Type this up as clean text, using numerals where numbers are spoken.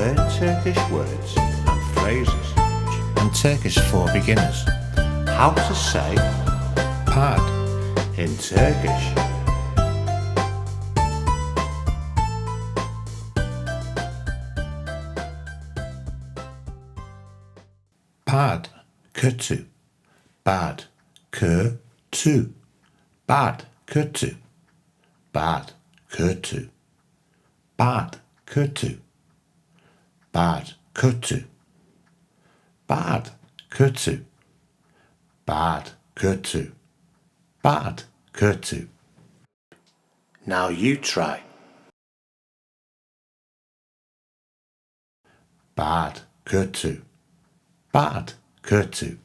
Learn Turkish words and phrases and Turkish for beginners. How to say pad in Turkish. Bad, kötü. Bad, kötü. Bad, kötü. Bad, kötü. Bad, kötü. Bad, kötü. Bad, kötü. Bad, kötü. Bad, kötü. Now you try. Bad, kötü. Bad, kötü.